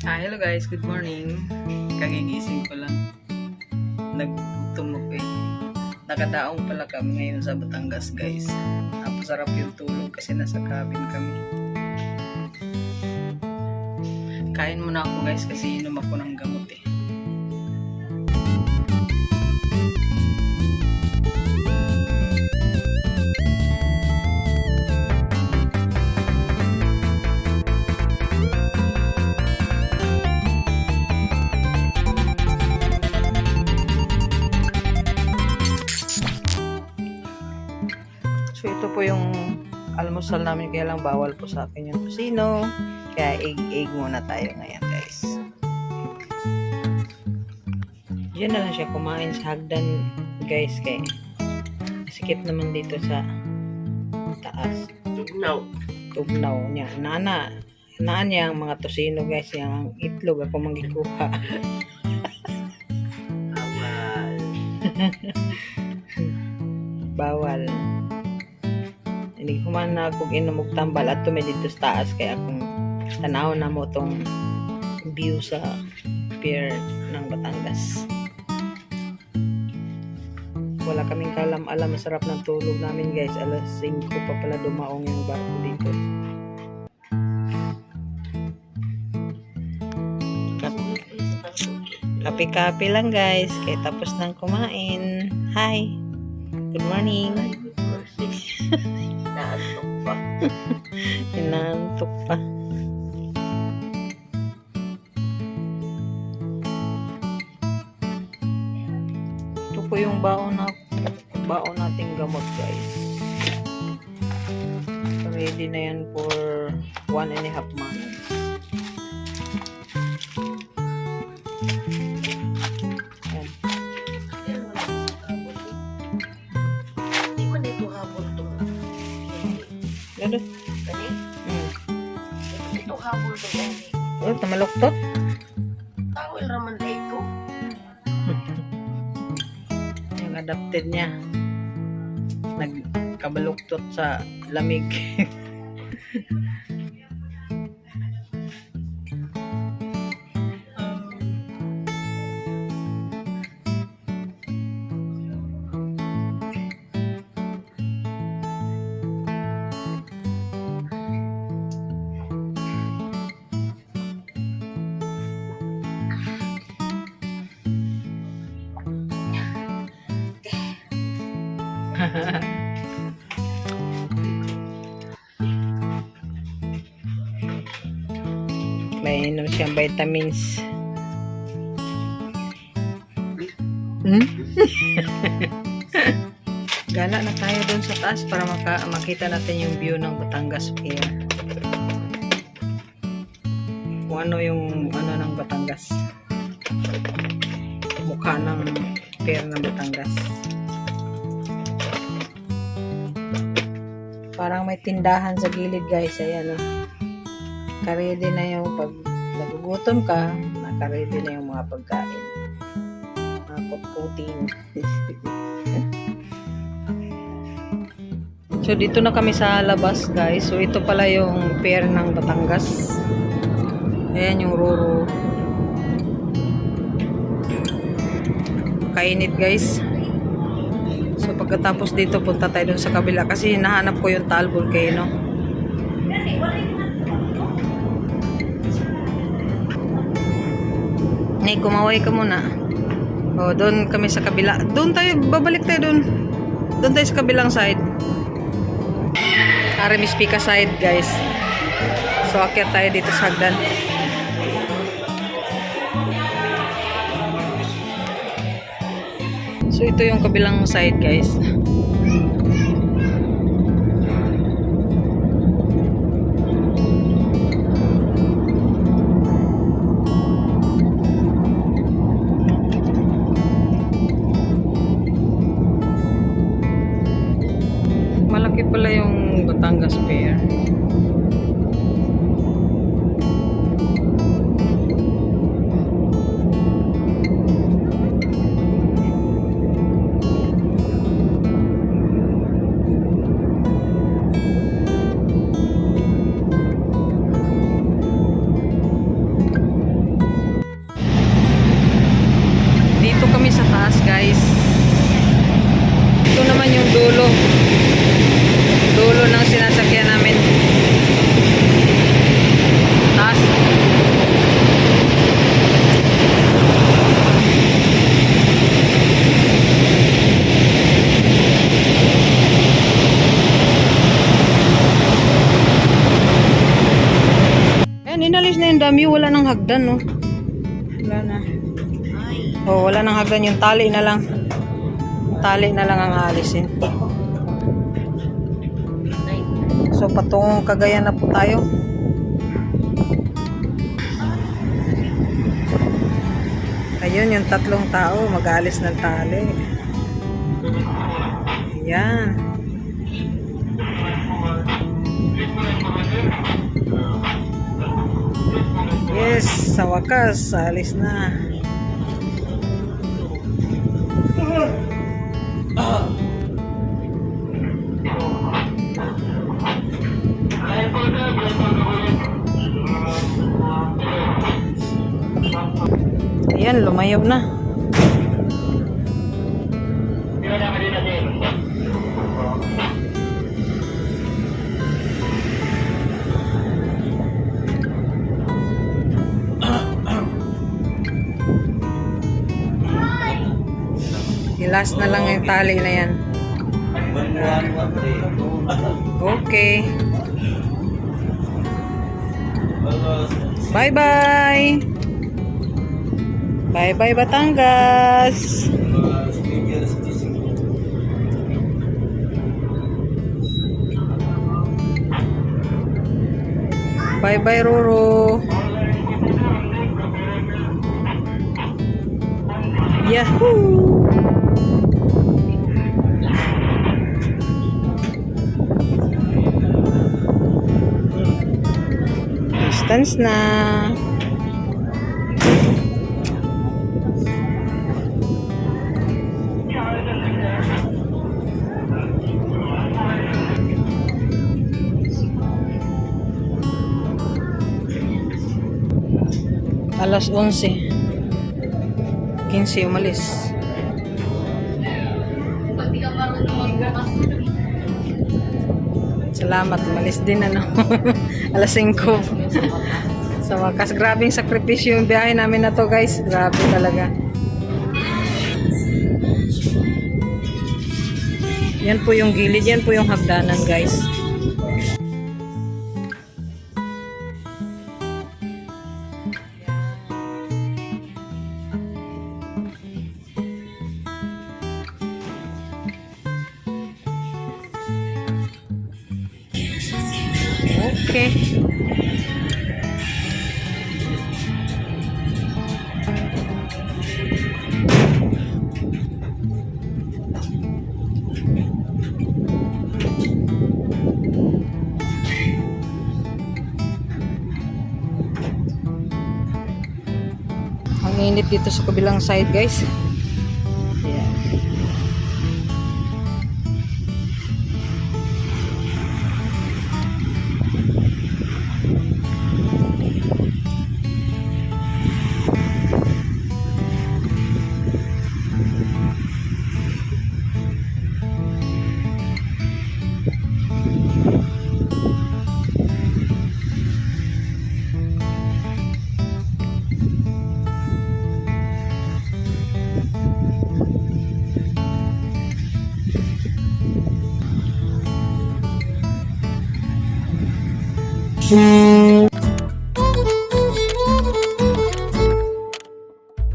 Hello guys, good morning. Kagigising ko lang. Naggutom ako eh. Nakadaong pala kami ngayon sa Batangas guys. Napasarap yung tulog kasi nasa cabin kami. Kain muna ako guys kasi inom ako ng gamot eh. So ito po yung almusal namin, kaya lang bawal po sa akin yung tusino. Kaya egg muna tayo ngayon guys. Diyan na lang siya kumain sa hagdan guys, kaya sikip naman dito sa taas. Tugnaw niya. Naan niya ang mga tusino guys, yung itlog ako magikuha. Bawal. Hindi ko man na kung inumog tambal at tumi dito sa taas, kaya kung tanaw na mo tong view sa pier ng Batangas. Wala kaming kalam-alam, masarap ng tulog namin guys. Alas 5 pa pala dumaong yung barko dito. Kape-kape lang guys, kaya tapos nang kumain. Hi! Good morning! Inaantok pa. Inaantok pa. Ito po yung baon nating gamot guys. Ready na yan for 1.5 months. Yan. Hindi mo na ito habol ito. Gado. Kani? Ito habol ito. Oh, tamaloktot. Tawel raman na ito. Yung adapted niya. Nagkabaluktot sa lamig. May inom siyang vitamins. Gala na tayo dun sa taas para makita natin yung view ng Batangas Pier. Kung ano yung ng Batangas. Mukha ng pier ng Batangas. Parang may tindahan sa gilid guys. Ayan o. Nakaredy na yung pag nagugutom ka, nakaredy na yung mga pagkain. Mga putputing. So dito na kami sa labas guys. So ito pala yung pier ng Batangas. Ayan yung Roro. Kainit guys. So pagkatapos dito punta tayo dun sa kabila kasi hinahanap ko yung Taal Volcano. Nay, kumaway ka muna. O, doon kami sa kabila. Doon tayo, babalik tayo doon. Doon tayo sa kabilang side. Aramis Pika side, guys. So, akyat tayo dito sa hagdan. So, ito yung kabilang side, guys. Malaki pala yung Batangas Pier. taas guys. Ito naman yung dulo. Dulo ng sinasakyan namin. Taas. Ayan, inalis na yung dami. Wala nang hagdan, no? Wala na. Oh, wala nang hagdan. Yung tali na lang. Tali na lang ang aalisin. So, patungong Cagayan na po tayo. Ayun, yung tatlong tao. Mag-aalis ng tali. Ayan. Yes, sa wakas, alis na. Ayan, lumayaw na. Last na lang yung tali na yan. Okay. Bye-bye. Bye-bye Batangas. Bye-bye Roro. Yahoo! Distance na. Alas 11. 15 umalis. Salamat, umalis din ano. Alas 5. Sa wakas, grabing sakripisyo yung biyahe namin na to guys. Grabe talaga. Yan po yung gilid, yan po yung hagdanan guys. Okay. Ang init dito sa kabilang side guys. Yeah.